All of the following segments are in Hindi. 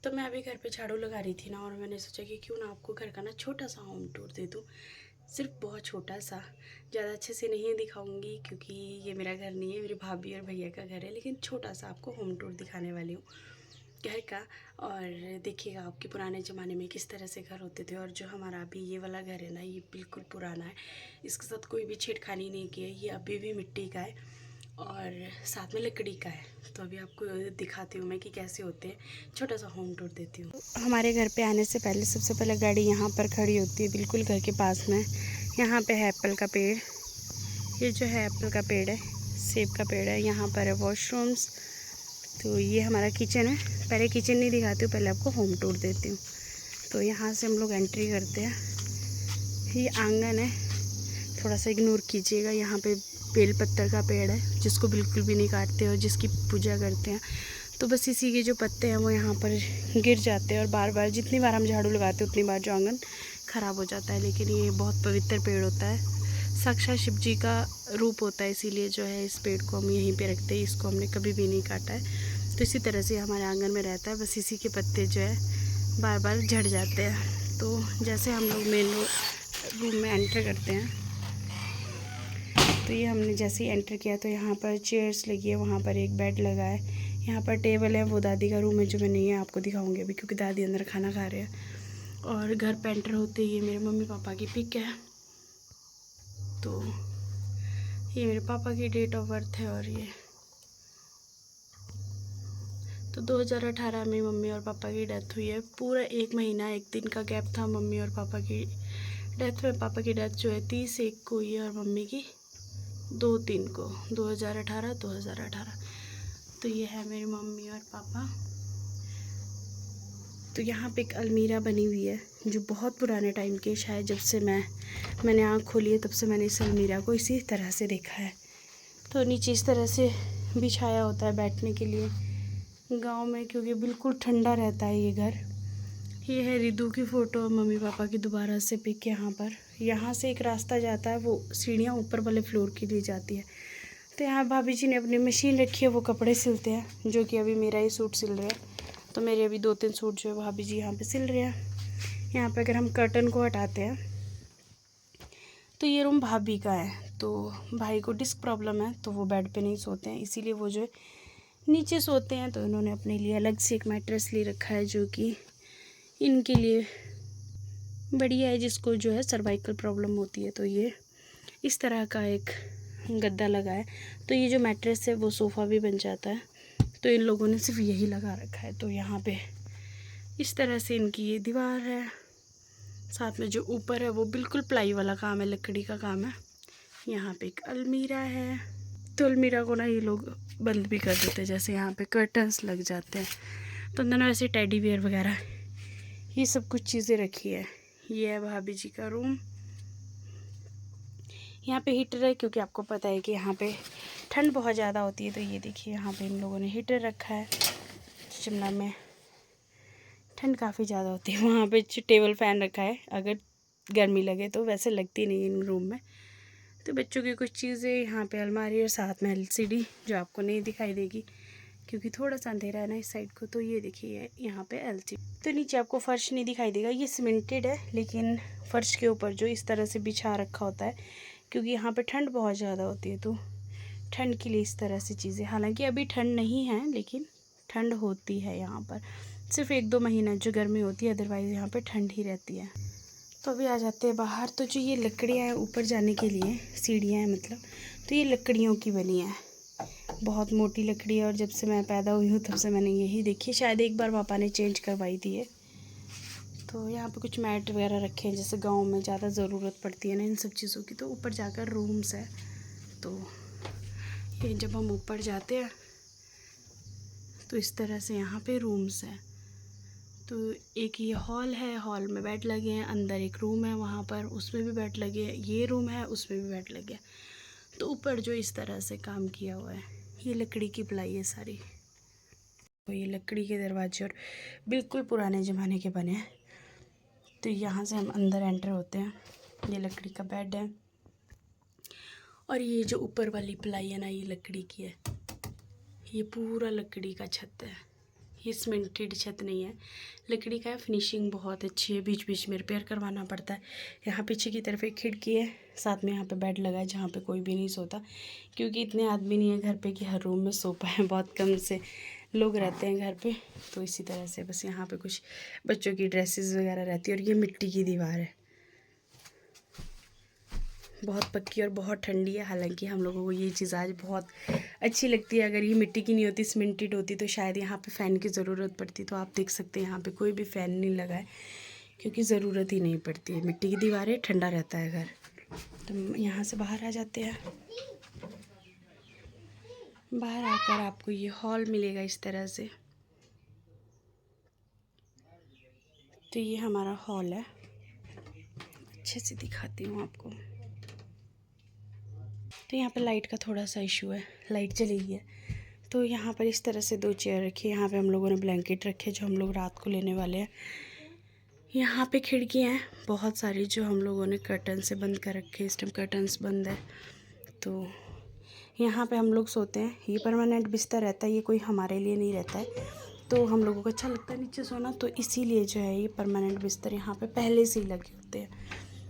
तो मैं अभी घर पे झाड़ू लगा रही थी ना, और मैंने सोचा कि क्यों ना आपको घर का ना छोटा सा होम टूर दे दूँ। सिर्फ बहुत छोटा सा, ज़्यादा अच्छे से नहीं दिखाऊंगी क्योंकि ये मेरा घर नहीं है, मेरी भाभी और भैया का घर है, लेकिन छोटा सा आपको होम टूर दिखाने वाली हूँ घर का। और देखिएगा आपके पुराने ज़माने में किस तरह से घर होते थे, और जो हमारा अभी ये वाला घर है ना, ये बिल्कुल पुराना है, इसके साथ कोई भी छेड़खानी नहीं की है, ये अभी भी मिट्टी का है और साथ में लकड़ी का है। तो अभी आपको दिखाती हूँ मैं कि कैसे होते हैं, छोटा सा होम टूर देती हूँ। हमारे घर पे आने से पहले सबसे पहले गाड़ी यहाँ पर खड़ी होती है, बिल्कुल घर के पास में। यहाँ पे है एप्पल का पेड़, ये जो है एप्पल का पेड़ है, सेब का पेड़ है। यहाँ पर है वॉशरूम्स। तो ये हमारा किचन है। पहले किचन नहीं दिखाती हूँ, पहले आपको होम टूर देती हूँ। तो यहाँ से हम लोग एंट्री करते हैं। ये आंगन है, थोड़ा सा इग्नोर कीजिएगा। यहाँ पे बेल पत्तर का पेड़ है, जिसको बिल्कुल भी नहीं काटते और जिसकी पूजा करते हैं। तो बस इसी के जो पत्ते हैं वो यहाँ पर गिर जाते हैं, और बार बार जितनी बार हम झाड़ू लगाते हैं उतनी बार जो आंगन ख़राब हो जाता है। लेकिन ये बहुत पवित्र पेड़ होता है, साक्षात शिव जी का रूप होता है, इसीलिए जो है इस पेड़ को हम यहीं पे रखते हैं। इसको हमने कभी भी नहीं काटा है। तो इसी तरह से हमारे आंगन में रहता है, बस इसी के पत्ते जो है बार बार झड़ जाते हैं। तो जैसे हम लोग मेन रूम में एंटर करते हैं, तो ये हमने जैसे ही एंटर किया तो यहाँ पर चेयर्स लगी है, वहाँ पर एक बेड लगा है, यहाँ पर टेबल है। वो दादी का रूम है जो मैं नहीं है आपको दिखाऊंगी अभी, क्योंकि दादी अंदर खाना खा रहे हैं। और घर पे एंटर होते ही मेरे मम्मी पापा की पिक है। तो ये मेरे पापा की डेट ऑफ बर्थ है, और ये तो 2018 में मम्मी और पापा की डेथ हुई है। पूरा 1 महीना 1 दिन का गैप था मम्मी और पापा की डेथ में। पापा की डेथ जो है 30/1 को हुई है, और मम्मी की 2/3 को, 2018। तो ये है मेरी मम्मी और पापा। तो यहाँ पे एक अलमीरा बनी हुई है जो बहुत पुराने टाइम की, शायद जब से मैंने आँख खोली है तब से मैंने इस अलमीरा को इसी तरह से देखा है। तो नीचे इस तरह से बिछाया होता है बैठने के लिए गांव में, क्योंकि बिल्कुल ठंडा रहता है ये घर। ये है रिदू की फ़ोटो, मम्मी पापा की दोबारा से पिक। यहाँ से एक रास्ता जाता है, वो सीढ़ियाँ ऊपर वाले फ्लोर के लिए जाती है। तो यहाँ भाभी जी ने अपनी मशीन रखी है, वो कपड़े सिलते हैं, जो कि अभी मेरा ही सूट सिल रहे हैं। तो मेरे अभी 2-3 सूट जो है भाभी जी यहाँ पे सिल रहे हैं। यहाँ पे अगर हम कर्टन को हटाते हैं तो ये रूम भाभी का है। तो भाई को डिस्क प्रॉब्लम है, तो वो बेड पे नहीं सोते हैं, इसीलिए वो जो है नीचे सोते हैं। तो इन्होंने अपने लिए अलग से एक मैट्रेस ले रखा है, जो कि इनके लिए बढ़िया है, जिसको जो है सर्वाइकल प्रॉब्लम होती है। तो ये इस तरह का एक गद्दा लगा है। तो ये जो मैट्रेस है वो सोफ़ा भी बन जाता है। तो इन लोगों ने सिर्फ यही लगा रखा है। तो यहाँ पे इस तरह से इनकी ये दीवार है। साथ में जो ऊपर है वो बिल्कुल प्लाई वाला काम है, लकड़ी का काम है। यहाँ पे एक अलमीरा है। तो अलमीरा को ना ये लोग बंद भी कर देते हैं, जैसे यहाँ पे कर्टन्स लग जाते हैं। तो अंदर ना वैसे टेडी बियर वगैरह ये सब कुछ चीज़ें रखी है। ये है भाभी जी का रूम। यहाँ पे हीटर है, क्योंकि आपको पता है कि यहाँ पे ठंड बहुत ज़्यादा होती है। तो ये देखिए यहाँ पे इन लोगों ने हीटर रखा है। शिमला में ठंड काफ़ी ज़्यादा होती है। वहाँ पे टेबल फ़ैन रखा है, अगर गर्मी लगे तो, वैसे लगती नहीं इन रूम में। तो बच्चों की कुछ चीज़ें यहाँ पे अलमारी, और साथ में एलसीडी जो आपको नहीं दिखाई देगी क्योंकि थोड़ा सा अंधेरा है ना इस साइड को। तो ये देखिए यहाँ पे एलसीडी। तो नीचे आपको फ़र्श नहीं दिखाई देगा, ये सीमेंटेड है, लेकिन फ़र्श के ऊपर जो इस तरह से बिछा रखा होता है, क्योंकि यहाँ पे ठंड बहुत ज़्यादा होती है। तो ठंड के लिए इस तरह से चीज़ें, हालांकि अभी ठंड नहीं है लेकिन ठंड होती है यहाँ पर। सिर्फ 1-2 महीना जो गर्मी होती है, अदरवाइज़ यहाँ पे ठंड ही रहती है। तो अभी आ जाते हैं बाहर। तो जो ये लकड़ियाँ हैं ऊपर जाने के लिए, सीढ़ियाँ हैं मतलब, तो ये लकड़ियों की बनी है, बहुत मोटी लकड़ी है। और जब से मैं पैदा हुई हूँ तब से मैंने यही देखी, शायद एक बार पापा ने चेंज करवाई थी ये। तो यहाँ पे कुछ मैट वगैरह रखे हैं, जैसे गांव में ज़्यादा ज़रूरत पड़ती है ना इन सब चीज़ों की। तो ऊपर जाकर रूम्स है। तो ये जब हम ऊपर जाते हैं तो इस तरह से यहाँ पे रूम्स हैं। तो एक ये हॉल है, हॉल में बेड लगे हैं। अंदर एक रूम है, वहाँ पर उसमें भी बेड लगे हैं। ये रूम है, उसमें भी बेड लगे हैं। तो ऊपर जो इस तरह से काम किया हुआ है, ये लकड़ी की प्लाई है सारी। तो ये लकड़ी के दरवाजे और बिल्कुल पुराने ज़माने के बने हैं। तो यहाँ से हम अंदर एंटर होते हैं। ये लकड़ी का बेड है, और ये जो ऊपर वाली प्लाई है ना, ये लकड़ी की है। ये पूरा लकड़ी का छत है, ये सीमेंटेड छत नहीं है, लकड़ी का है। फिनिशिंग बहुत अच्छी है, बीच बीच में रिपेयर करवाना पड़ता है। यहाँ पीछे की तरफ एक खिड़की है, साथ में यहाँ पे बेड लगा है जहाँ पे कोई भी नहीं सोता, क्योंकि इतने आदमी नहीं है घर पे कि हर रूम में सो पाए। बहुत कम से लोग रहते हैं घर पे, तो इसी तरह से बस यहाँ पे कुछ बच्चों की ड्रेसेस वगैरह रहती है। और ये मिट्टी की दीवार है, बहुत पक्की और बहुत ठंडी है। हालांकि हम लोगों को ये चीज़ आज बहुत अच्छी लगती है। अगर ये मिट्टी की नहीं होती, सीमेंटेड होती, तो शायद यहाँ पे फ़ैन की ज़रूरत पड़ती। तो आप देख सकते हैं यहाँ पे कोई भी फ़ैन नहीं लगा है, क्योंकि ज़रूरत ही नहीं पड़ती है। मिट्टी की दीवारें, ठंडा रहता है घर। तो यहाँ से बाहर आ जाते हैं। बाहर आकर आपको ये हॉल मिलेगा इस तरह से। तो ये हमारा हॉल है, अच्छे से दिखाती हूँ आपको। तो यहाँ पे लाइट का थोड़ा सा इशू है, लाइट चली गई है। तो यहाँ पर इस तरह से 2 चेयर रखी है। यहाँ पे हम लोगों ने ब्लैंकेट रखे जो हम लोग रात को लेने वाले हैं। यहाँ पे खिड़कियाँ हैं बहुत सारी, जो हम लोगों ने कर्टन से बंद कर रखे। इस टाइम कर्टन्स बंद है। तो यहाँ पे हम लोग सोते हैं। ये परमानेंट बिस्तर रहता है, ये कोई हमारे लिए नहीं रहता है। तो हम लोगों को अच्छा लगता है नीचे सोना, तो इसीलिए जो है ये परमानेंट बिस्तर यहाँ पे पहले से ही लगे होते हैं,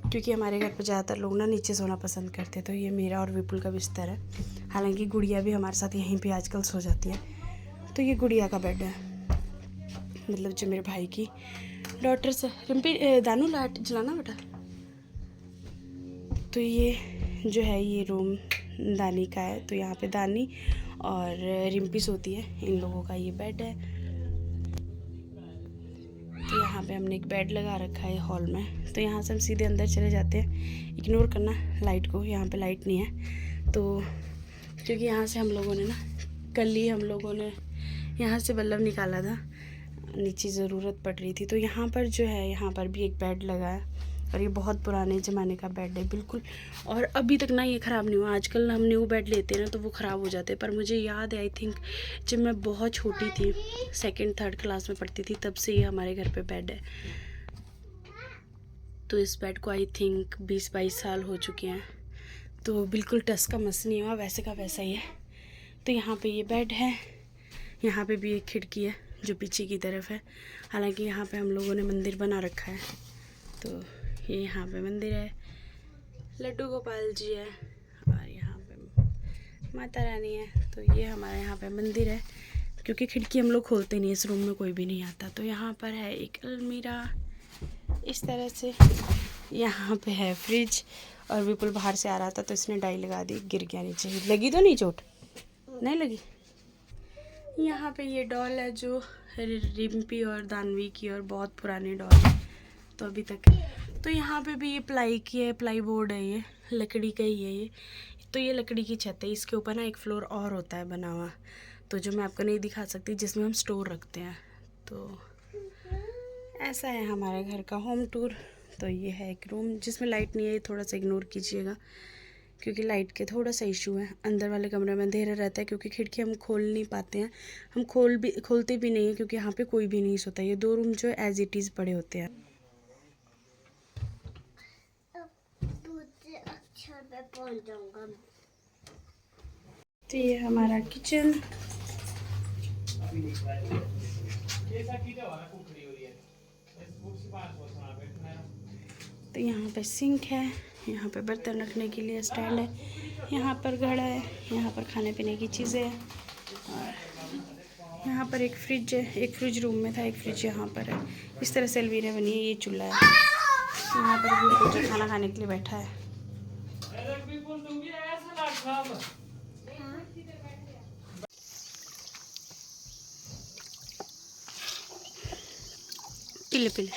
क्योंकि हमारे घर पे ज़्यादातर लोग ना नीचे सोना पसंद करते हैं। तो ये मेरा और विपुल का बिस्तर है। हालांकि गुड़िया भी हमारे साथ यहीं पे आजकल सो जाती है। तो ये गुड़िया का बेड है, मतलब जो मेरे भाई की डॉटर से। रिम्पी, दानू लाइट जलाना बेटा। तो ये जो है ये रूम दानी का है। तो यहाँ पे दानी और रिम्पी सोती है। इन लोगों का ये बेड है। तो यहाँ पे हमने एक बेड लगा रखा है हॉल में। तो यहाँ से हम सीधे अंदर चले जाते हैं। इग्नोर करना लाइट को, यहाँ पे लाइट नहीं है। तो क्योंकि यहाँ से हम लोगों ने ना कल ही हम लोगों ने यहाँ से बल्ब निकाला था, नीचे ज़रूरत पड़ रही थी। तो यहाँ पर जो है यहाँ पर भी एक बेड लगा है, और ये बहुत पुराने ज़माने का बेड है बिल्कुल। और अभी तक ना ये ख़राब नहीं हुआ। आजकल हम न्यू बेड लेते हैं ना तो वो ख़राब हो जाते हैं, पर मुझे याद है, आई थिंक जब मैं बहुत छोटी थी, 2nd-3rd क्लास में पढ़ती थी, तब से ये हमारे घर पे बेड है। तो इस बेड को आई थिंक 20-22 साल हो चुके हैं। तो बिल्कुल टस का मस नहीं हुआ, वैसे का वैसा ही है। तो यहाँ पे ये बेड है। यहाँ पे भी एक खिड़की है जो पीछे की तरफ है। हालांकि यहाँ पे हम लोगों ने मंदिर बना रखा है। तो ये यहाँ पे मंदिर है, लड्डू गोपाल जी है, और यहाँ पे माता रानी है। तो ये हमारा यहाँ पे मंदिर है, क्योंकि खिड़की हम लोग खोलते नहीं, इस रूम में कोई भी नहीं आता। तो यहाँ पर है एक अलमीरा इस तरह से। यहाँ पे है फ्रिज, और विपुल बाहर से आ रहा था तो इसने डाई लगा दी, गिर गया नीचे। लगी तो नहीं चोट? नहीं लगी। यहाँ पे ये डॉल है जो रिम्पी और दानवी की, और बहुत पुरानी डॉल है तो अभी तक। तो यहाँ पे भी ये प्लाई की है, प्लाई बोर्ड है, ये लकड़ी का ही है ये। तो ये लकड़ी की छत है, इसके ऊपर ना एक फ्लोर और होता है बना हुआ, तो जो मैं आपको नहीं दिखा सकती, जिसमें हम स्टोर रखते हैं। तो ऐसा है हमारे घर का होम टूर। तो ये है एक रूम जिसमें लाइट नहीं है, ये थोड़ा सा इग्नोर कीजिएगा, क्योंकि लाइट के थोड़ा सा इशू है। अंदर वाले कमरे में अंधेरा रहता है, क्योंकि खिड़की हम खोल नहीं पाते हैं। हम खोलते भी नहीं हैं, क्योंकि यहाँ पे कोई भी नहीं सोता। ये 2 रूम जो है एज इट इज़ पड़े होते हैं। तो ये हमारा किचन। तो यहाँ पे सिंक है, यहाँ पे बर्तन रखने के लिए स्टैंड है, यहाँ पर घड़ा है, यहाँ पर खाने पीने की चीज़ें हैं, और यहाँ पर एक फ्रिज है। एक फ्रिज रूम में था, एक फ्रिज यहाँ पर है। इस तरह से अलमीरा बनी है। ये चूल्हा है, यहाँ पर भी कुछ खाना खाने के लिए बैठा है। पिले पिले।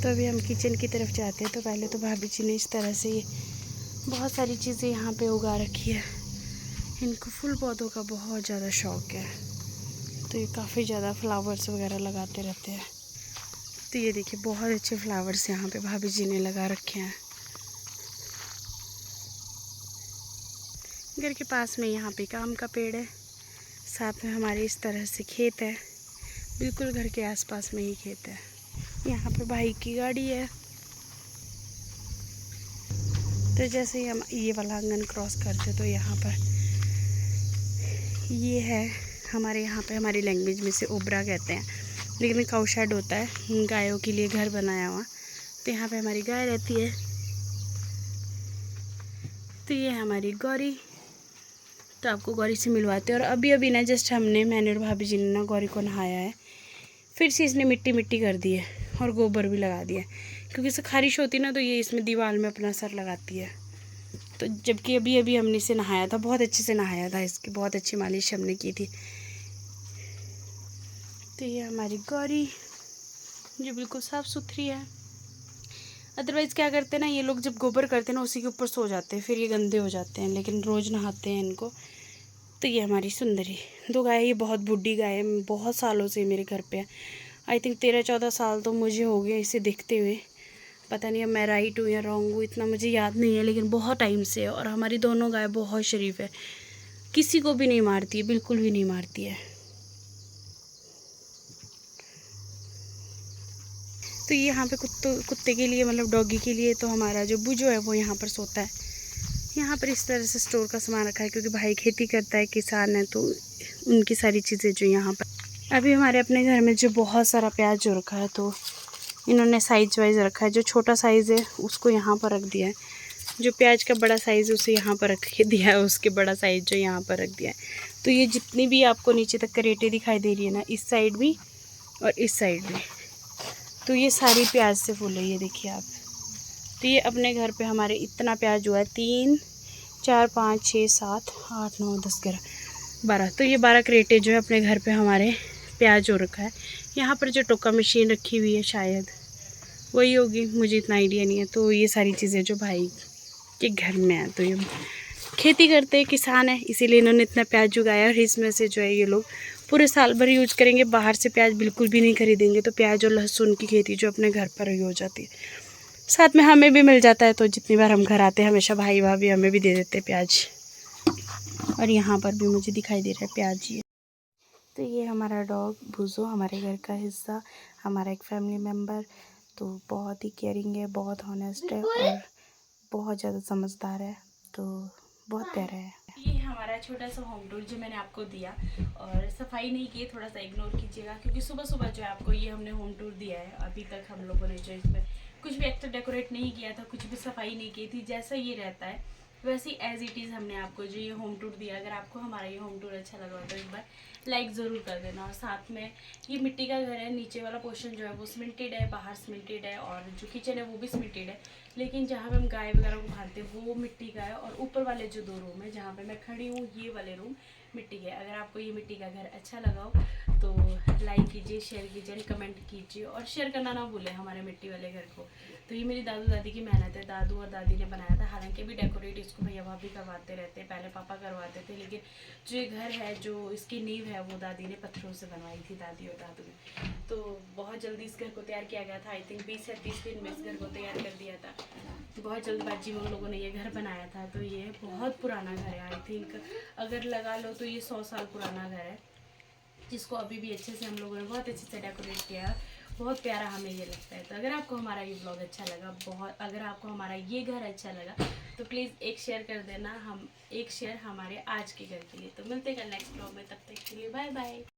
तो अभी हम किचन की तरफ जाते हैं। तो पहले तो भाभी जी ने इस तरह से ये बहुत सारी चीज़ें यहाँ पे उगा रखी है। इनको फूल पौधों का बहुत ज़्यादा शौक़ है, तो ये काफ़ी ज़्यादा फ्लावर्स वगैरह लगाते रहते हैं। तो ये देखिए बहुत अच्छे फ्लावर्स यहाँ पे भाभी जी ने लगा रखे हैं। घर के पास में यहाँ पे आम का पेड़ है, साथ में हमारे इस तरह से खेत है, बिल्कुल घर के आसपास में ही खेत है। यहाँ पे भाई की गाड़ी है। तो जैसे ही हम ये वाला आंगन क्रॉस करते तो यहाँ पर ये है हमारे यहाँ पे, हमारी लैंग्वेज में से ओबरा कहते हैं, लेकिन काऊ शेड होता है गायों के लिए घर बनाया हुआ। तो यहाँ पे हमारी गाय रहती है। तो ये है हमारी गौरी। तो आपको गौरी से मिलवाते हैं। और अभी अभी ना जस्ट मैंने और भाभी जी ने ना गौरी को नहाया है। फिर से इसने मिट्टी मिट्टी कर दी है और गोबर भी लगा दिया है, क्योंकि इसे खारिश होती ना तो ये इसमें दीवार में अपना सर लगाती है। तो जबकि अभी अभी हमने इसे नहाया था, बहुत अच्छे से नहाया था, इसकी बहुत अच्छी मालिश हमने की थी। तो ये हमारी गौरी जो बिल्कुल साफ़ सुथरी है। अदरवाइज़ क्या करते हैं ना ये लोग, जब गोबर करते हैं ना उसी के ऊपर सो जाते हैं, फिर ये गंदे हो जाते हैं, लेकिन रोज़ नहाते हैं इनको। तो ये हमारी सुंदरी 2 गाय, ये बहुत बूढ़ी गाय है, बहुत सालों से मेरे घर पे है। आई थिंक 13-14 साल तो मुझे हो गए इसे देखते हुए। पता नहीं अब मैं राइट हूँ या रॉन्ग हूँ, इतना मुझे याद नहीं है, लेकिन बहुत टाइम से है। और हमारी दोनों गाय बहुत शरीफ है, किसी को भी नहीं मारती है, बिल्कुल भी नहीं मारती है। तो ये यहाँ पे कुत्ते के लिए, मतलब डॉगी के लिए, तो हमारा जो बुजो है वो यहाँ पर सोता है। यहाँ पर इस तरह से स्टोर का सामान रखा है, क्योंकि भाई खेती करता है, किसान है, तो उनकी सारी चीज़ें जो यहाँ पर। अभी हमारे अपने घर में जो बहुत सारा प्याज जो रखा है, तो इन्होंने साइज वाइज रखा है। जो छोटा साइज़ है उसको यहाँ पर रख दिया है, जो प्याज का बड़ा साइज़ है उसे यहाँ पर रख दिया है, उसके बड़ा साइज़ जो यहाँ पर रख दिया है। तो ये जितनी भी आपको नीचे तक करेटे दिखाई दे रही है ना, इस साइड भी और इस साइड भी, तो ये सारी प्याज से फुल है, ये देखिए आप। तो ये अपने घर पे हमारे इतना प्याज हुआ है, 3, 4, 5, 6, 7, 8, 9, 10, 11, 12। तो ये 12 क्रेटे जो है अपने घर पे हमारे प्याज हो रखा है। यहाँ पर जो टोका मशीन रखी हुई है शायद वही होगी, मुझे इतना आइडिया नहीं है। तो ये सारी चीज़ें जो भाई के घर में है, तो ये खेती करते हैं, किसान है, इसीलिए इन्होंने इतना प्याज उगाया। और इसमें से जो है ये लोग पूरे साल भर यूज करेंगे, बाहर से प्याज बिल्कुल भी नहीं खरीदेंगे। तो प्याज और लहसुन की खेती जो अपने घर पर ही हो जाती है, साथ में हमें भी मिल जाता है। तो जितनी बार हम घर आते हैं हमेशा भाई भाभी हमें भी दे देते हैं प्याज। और यहाँ पर भी मुझे दिखाई दे रहा है प्याज ये। तो ये हमारा डॉग भूजो, हमारे घर का हिस्सा, हमारा एक फैमिली मेम्बर। तो बहुत ही केयरिंग है, बहुत हॉनेस्ट है और बहुत ज़्यादा समझदार है, तो बहुत प्यारा है। ये हमारा छोटा सा होम टूर जो मैंने आपको दिया, और सफाई नहीं की, थोड़ा सा इग्नोर कीजिएगा, क्योंकि सुबह सुबह जो है आपको ये हमने होम टूर दिया है। अभी तक हम लोगों ने जो इसमें कुछ भी एक्स्ट्रा डेकोरेट नहीं किया था, कुछ भी सफाई नहीं की थी, जैसा ये रहता है वैसे ही एज इट इज़ हमने आपको जो ये होम टूर दिया। अगर आपको हमारा ये होम टूर अच्छा लगा तो एक बार लाइक ज़रूर कर देना। और साथ में ये मिट्टी का घर है, नीचे वाला पोर्शन जो है वो सीमेंटेड है, बाहर सीमेंटेड है, और जो किचन है वो भी सीमेंटेड है, लेकिन जहाँ पे हम गाय वगैरह को बांधते हैं वो मिट्टी का है। और ऊपर वाले जो 2 रूम है जहाँ पे मैं खड़ी हूँ, ये वाले रूम मिट्टी के। अगर आपको ये मिट्टी का घर अच्छा लगा हो तो लाइक कीजिए, शेयर कीजिए, कमेंट कीजिए, और शेयर करना ना भूलें हमारे मिट्टी वाले घर को। तो ये मेरी दादू दादी की मेहनत है, दादू और दादी ने बनाया था। हालांकि अभी डेकोरेट इसको भैया भाभी करवाते रहते हैं, पहले पापा करवाते थे, लेकिन जो ये घर है, जो इसकी नींव है, वो दादी ने पत्थरों से बनवाई थी, दादी और दादू ने। तो बहुत जल्दी इस घर को तैयार किया गया था। आई थिंक 20 या 30 दिन में इस घर को तैयार कर दिया था। बहुत जल्दबाजी में उन लोगों ने ये घर बनाया था। तो ये बहुत पुराना घर है, आई थिंक अगर लगा लो तो ये 100 साल पुराना घर है, जिसको अभी भी अच्छे से हम लोगों ने बहुत अच्छे से डेकोरेट किया। बहुत प्यारा हमें ये लगता है। तो अगर आपको हमारा ये ब्लॉग अच्छा लगा, अगर आपको हमारा ये घर अच्छा लगा, तो प्लीज़ एक शेयर कर देना, हम एक शेयर हमारे आज के घर के लिए। तो मिलते हैं कल नेक्स्ट ब्लॉग में, तब तक के लिए बाय बाय।